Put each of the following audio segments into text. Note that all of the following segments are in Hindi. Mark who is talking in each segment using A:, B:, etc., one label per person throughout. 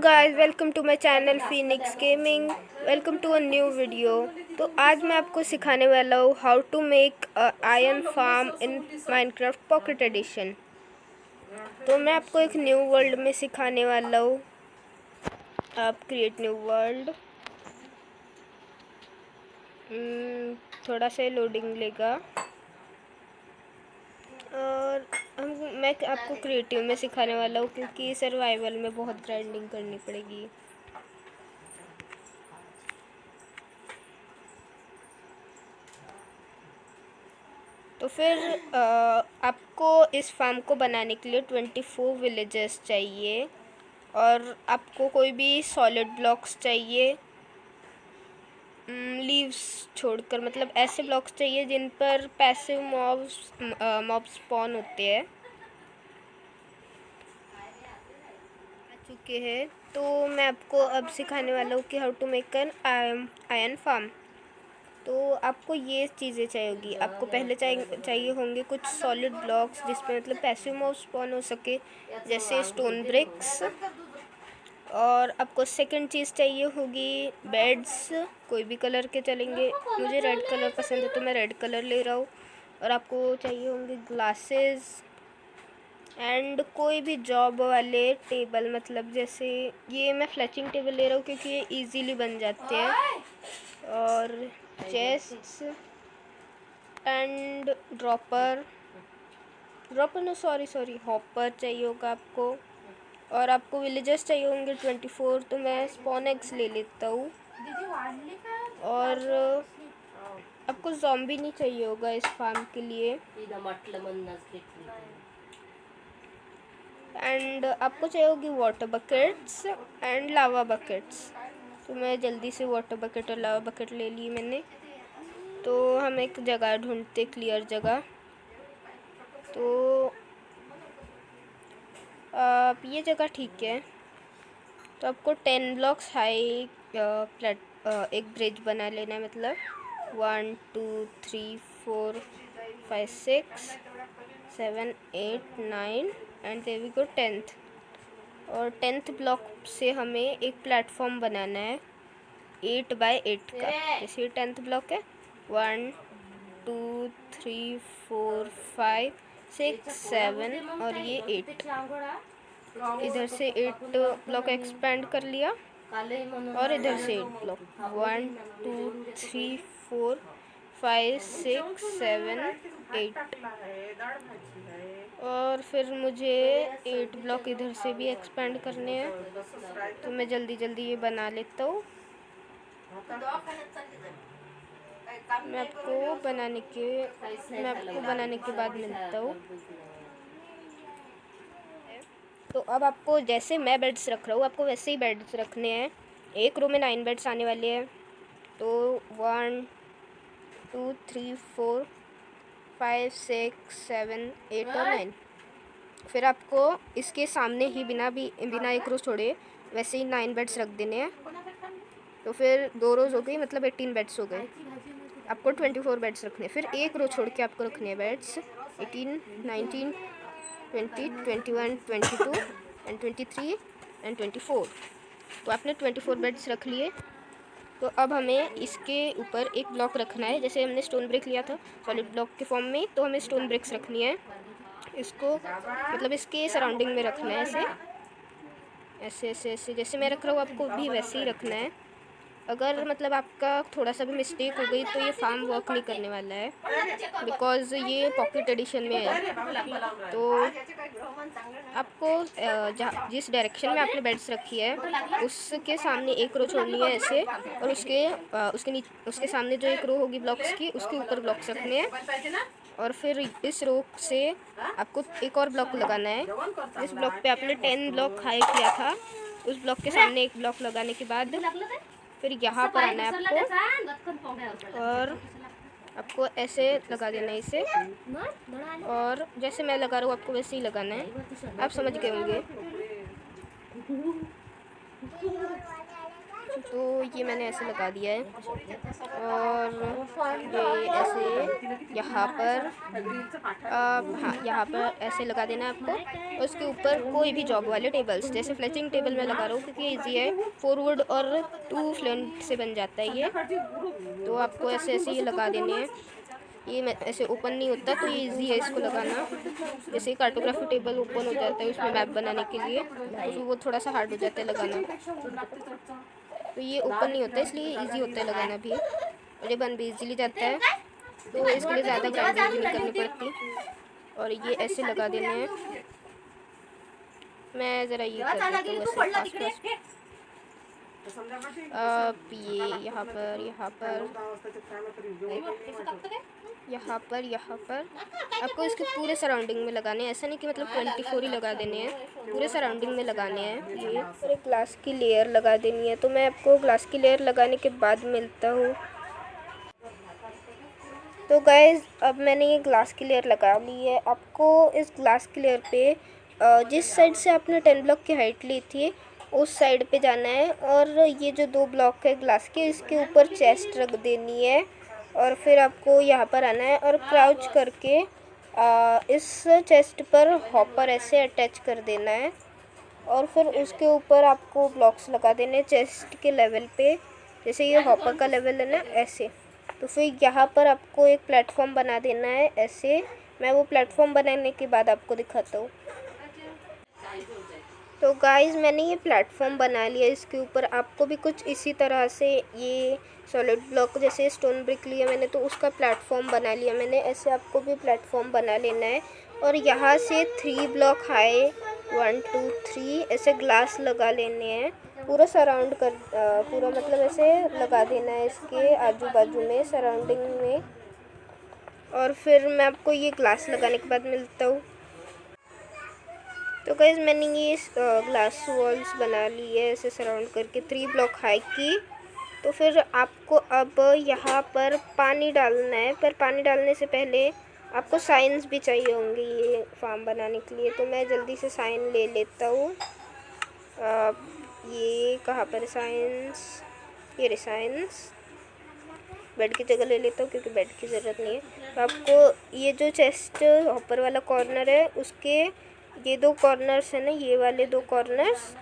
A: Guys, welcome to my channel Phoenix gaming. Welcome to a new video. तो आज मैं आपको सिखाने वाला हूँ how to make iron farm in Minecraft pocket edition. तो मैं आपको एक न्यू वर्ल्ड में सिखाने वाला हूँ। आप क्रिएट न्यू वर्ल्ड, थोड़ा सा लोडिंग लेगा और मैं आपको क्रिएटिव में सिखाने वाला हूँ क्योंकि सर्वाइवल में बहुत ग्राइंडिंग करनी पड़ेगी। तो फिर आपको इस फार्म को बनाने के लिए 24 विलेजेस चाहिए और आपको कोई भी सॉलिड ब्लॉक्स चाहिए, लीव्स छोड़कर, मतलब ऐसे ब्लॉक्स चाहिए जिन पर पैसिव मॉब स्पॉन होते हैं। आ चुके हैं। तो मैं आपको अब सिखाने वाला हूँ कि how to make an iron farm. तो आपको ये चीज़ें चाहिए। आपको पहले चाहिए होंगे कुछ सॉलिड ब्लॉक्स जिसमें मतलब पैसिव मॉब स्पॉन हो सके, जैसे स्टोन ब्रिक्स। और आपको सेकंड चीज़ चाहिए होगी बेड्स, कोई भी कलर के चलेंगे। मुझे रेड कलर पसंद है तो मैं रेड कलर ले रहा हूँ। और आपको चाहिए होंगे ग्लासेस एंड कोई भी जॉब वाले टेबल, मतलब जैसे ये मैं फ्लैचिंग टेबल ले रहा हूँ क्योंकि ये इजीली बन जाते हैं। और chests and dropper no, sorry hopper चाहिए होगा आपको। और आपको विलेजर्स चाहिए होंगे 24, तो मैं स्पॉन एग्स ले लेता हूँ। और आपको ज़ॉम्बी नहीं चाहिए होगा इस फार्म के लिए। एंड आपको चाहिए होगी water buckets and lava buckets. तो मैं जल्दी से वाटर बकेट और लावा बकेट ले ली मैंने। तो हम एक जगह ढूंढते, क्लियर जगह। तो ये जगह ठीक है। तो आपको 10 ब्लॉक्स हाई एक ब्रिज बना लेना है, मतलब 1 2 3 4 5 6 7 8 9 and there we go 10th। और 10th ब्लॉक से हमें एक प्लेटफॉर्म बनाना है 8 बाय 8 का। जैसे ये 10th ब्लॉक है, 1 2 3 4 5 6 7 और ये 8। इधर से 8 ब्लॉक एक्सपेंड कर लिया और इधर से 8 ब्लॉक, 1 2 3 4 5 6 7 8। और फिर मुझे 8 ब्लॉक इधर से भी एक्सपेंड करने हैं, तो मैं जल्दी जल्दी ये बना लेता हूँ। मैं आपको बनाने के बाद मिलता हूँ। तो अब आपको, जैसे मैं बेड्स रख रहा हूँ, आपको वैसे ही बेड्स रखने हैं। एक रो में 9 बेड्स आने वाले हैं। तो 1 2 3 4 5 6 7 8 और 9। फिर आपको इसके सामने ही बिना एक रो छोड़े वैसे ही 9 बेड्स रख देने हैं। तो फिर 2 रोज हो गई, मतलब 18 बेड्स हो गए। आपको 24 बेड्स रखने हैं। फिर एक रो छोड़ के आपको रखने हैं बेड्स 18 19 20 21 22 एंड 23 एंड 24। तो आपने 24 बेड्स रख लिए। तो अब हमें इसके ऊपर एक ब्लॉक रखना है। जैसे हमने स्टोन ब्रिक लिया था सॉलिड ब्लॉक के फॉर्म में, तो हमें स्टोन ब्रिक्स रखनी है। इसको मतलब इसके सराउंडिंग में रखना है, ऐसे ऐसे ऐसे जैसे मैं रख रहा हूँ आपको भी वैसे ही रखना है। अगर मतलब आपका थोड़ा सा भी मिस्टेक हो गई तो ये फार्म वर्क नहीं करने वाला है, बिकॉज़ ये पॉकेट एडिशन में है। तो आपको जिस डायरेक्शन में आपने बेड्स रखी है उसके सामने एक रो छोड़नी है ऐसे, और उसके सामने जो एक रो होगी ब्लॉक्स की, उसके ऊपर ब्लॉक्स रखने हैं। और फिर इस रो से आपको एक और ब्लॉक लगाना है। इस ब्लॉक पे आपने 10 ब्लॉक हाई किया था, उस ब्लॉक के सामने एक ब्लॉक लगाने के बाद फिर यहाँ पर आना है आपको, और आपको ऐसे लगा देना है इसे। और जैसे मैं लगा रहा हूँ आपको वैसे ही लगाना है। आप समझ गए होंगे। तो ये मैंने ऐसे लगा दिया है, और ये ऐसे यहाँ पर हाँ यहाँ पर ऐसे लगा देना है आपको। उसके ऊपर कोई भी जॉब वाले टेबल्स, जैसे फ्लेचिंग टेबल में लगा रहा हूँ क्योंकि ईजी है, 4 वुड और 2 फ्लेंट से बन जाता है ये। तो आपको ऐसे ऐसे ये लगा देने हैं। ये ऐसे ओपन नहीं होता तो ये इजी है इसको लगाना। जैसे कार्टोग्राफी टेबल ओपन हो जाता है उसमें मैप बनाने के लिए, तो वो थोड़ा सा हार्ड हो जाता है लगाना। तो ये ओपन नहीं होता इसलिए इजी होता है लगाना भी, और ये बन भी इजीली जाता है, तो इसके लिए ज़्यादा ग्राइंडिंग भी नहीं करनी पड़ती। और ये ऐसे लगा देने हैं। मैं ज़रा ये कर देता हूँ ऐसे अब ये यहाँ पर आपको इसके पूरे सराउंडिंग में लगाने हैं। ऐसा नहीं कि मतलब 24 ही लगा देने हैं, पूरे सराउंडिंग में लगाने हैं। ये और एक ग्लास की लेयर लगा देनी है। तो मैं आपको ग्लास की लेयर लगाने के बाद मिलता हूँ। तो गाइज़ अब मैंने ये ग्लास की लेयर लगा ली है। आपको इस ग्लास की लेयर पे जिस साइड से आपने 10 ब्लॉक की हाइट ली थी उस साइड पे जाना है, और ये जो 2 ब्लॉक है ग्लास के इसके ऊपर चेस्ट रख देनी है, और फिर आपको यहाँ पर आना है और क्राउच करके इस चेस्ट पर हॉपर ऐसे अटैच कर देना है, और फिर उसके ऊपर आपको ब्लॉक्स लगा देने चेस्ट के लेवल पे, जैसे ये हॉपर का लेवल है ना ऐसे। तो फिर यहाँ पर आपको एक प्लेटफॉर्म बना देना है ऐसे। मैं वो प्लेटफॉर्म बनाने के बाद आपको दिखाता हूँ। तो गाइस मैंने ये प्लेटफॉर्म बना लिया। इसके ऊपर आपको भी कुछ इसी तरह से ये सॉलिड ब्लॉक जैसे स्टोन ब्रिक लिया मैंने, तो उसका प्लेटफॉर्म बना लिया मैंने। ऐसे आपको भी प्लेटफॉर्म बना लेना है, और यहाँ से 3 ब्लॉक हाई 1 2 3 ऐसे ग्लास लगा लेने हैं पूरा सराउंड कर पूरा मतलब ऐसे लगा देना है इसके आजू बाजू में सराउंडिंग में। और फिर मैं आपको ये ग्लास लगाने के बाद मिलता हूँ। तो गाइस मैंने ये ग्लास वॉल्स बना ली है ऐसे सराउंड करके 3 ब्लॉक हाई की। तो फिर आपको अब यहाँ पर पानी डालना है, पर पानी डालने से पहले आपको साइंस भी चाहिए होंगे ये फार्म बनाने के लिए। तो मैं जल्दी से साइन ले लेता हूँ। ये कहाँ पर साइंस, ये साइंस बेड की जगह ले लेता हूँ क्योंकि बेड की ज़रूरत नहीं है। तो आपको ये जो चेस्ट ऊपर वाला कॉर्नर है उसके ये 2 कॉर्नर्स है ना, ये वाले 2 कॉर्नर्स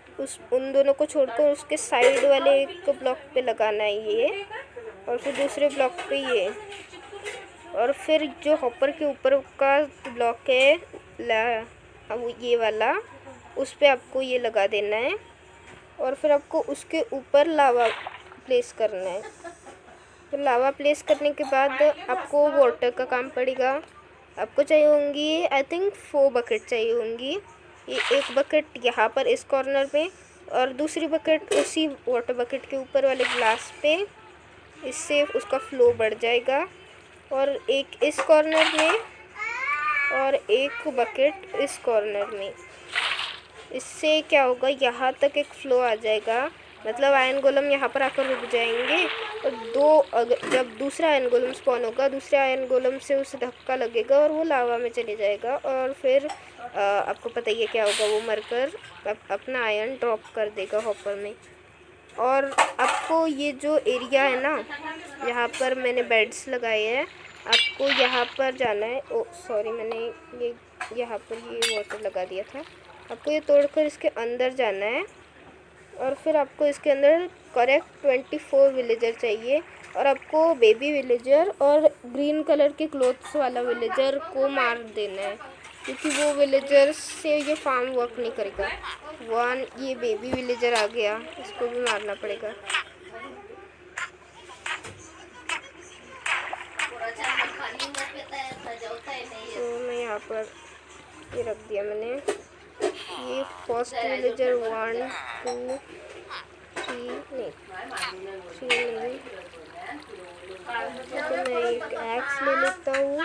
A: उन दोनों को छोड़कर उसके साइड वाले एक ब्लॉक पे लगाना है ये, और फिर दूसरे ब्लॉक पे ये, और फिर जो हॉपर के ऊपर का ब्लॉक है ये वाला उस पे आपको ये लगा देना है, और फिर आपको उसके ऊपर लावा प्लेस करना है। तो लावा प्लेस करने के बाद आपको वाटर का काम पड़ेगा। आपको चाहिए होंगी आई थिंक 4 बकेट चाहिए होंगी। ये एक बकेट यहाँ पर इस कॉर्नर में, और दूसरी बकेट उसी वाटर बकेट के ऊपर वाले ग्लास पे, इससे उसका फ्लो बढ़ जाएगा। और एक इस कॉर्नर में और एक बकेट इस कॉर्नर में। इससे क्या होगा, यहाँ तक एक फ्लो आ जाएगा, मतलब आयरन गोलम यहाँ पर आकर रुक जाएंगे। और जब दूसरा आयरन गोलम स्पॉन होगा, दूसरे आयरन गोलम से उसे धक्का लगेगा और वो लावा में चले जाएगा, और फिर आपको पता ही है क्या होगा, वो मरकर अपना आयरन ड्रॉप कर देगा हॉपर में। और आपको ये जो एरिया है ना, यहाँ पर मैंने बेड्स लगाए हैं, आपको यहाँ पर जाना है। ओ सॉरी, मैंने ये यहाँ पर ये वाटर लगा दिया था। आपको ये तोड़कर इसके अंदर जाना है, और फिर आपको इसके अंदर करेक्ट 24 विलेजर चाहिए, और आपको बेबी विलेजर और ग्रीन कलर के क्लोथ्स वाला विलेजर को मार देना है, क्योंकि वो विलेजर से ये फार्म वर्क नहीं करेगा। 1 ये बेबी विलेजर आ गया, इसको भी मारना पड़ेगा। तो मैं यहाँ पर ये रख दिया मैंने। ये फर्स्ट विलेजर 1 2 3 नहीं 3 नहीं, तो मैं एक एक्स ले लेता हूँ।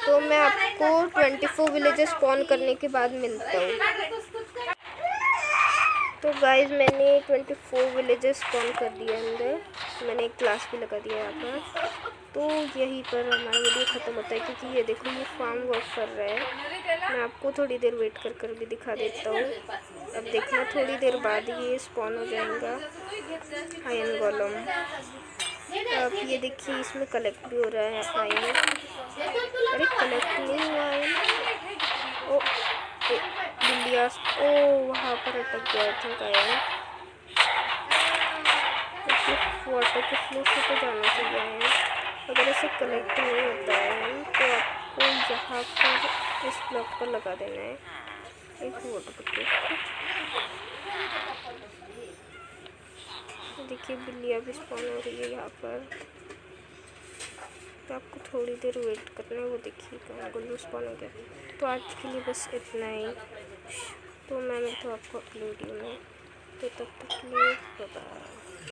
A: तो मैं आपको 24 विलेजर स्पॉन करने के बाद मिलता हूँ। तो गाइज मैंने 24 विलेजर स्पॉन कर दिया अंदर। मैंने एक क्लास भी लगा दिया यहाँ पर। तो यहीं पर हमारा वीडियो ख़त्म होता है, क्योंकि ये देखो ये फार्म वर्क कर रहा है। मैं आपको थोड़ी देर वेट कर भी दिखा देता हूँ। अब देखना थोड़ी देर बाद ये स्पॉन हो जाएगा आयन गोलम। अब ये देखिए इसमें कलेक्ट भी हो रहा है आयन। अरे कलेक्ट नहीं हुआ आयन। ओ बिल्लिया, ओ वहाँ पर अटक गया था आयन। वाटर के फ्लो से तो जाना चाहिए आयन। अगर ऐसे कलेक्ट नहीं होता है तो आपको यहाँ पर इस ब्लॉक पर लगा देना है एक वाटर बकेट। देखिए बिल्लियाँ भी स्पॉन हो रही है यहाँ पर। तो आपको थोड़ी देर वेट करना है। वो देखिएगा गोलू स्पॉन हो गया। तो आज के लिए बस इतना ही। तो मैं मिलता हूँ आपको अगली वीडियो में। तो तब तक के लिए बाय बाय।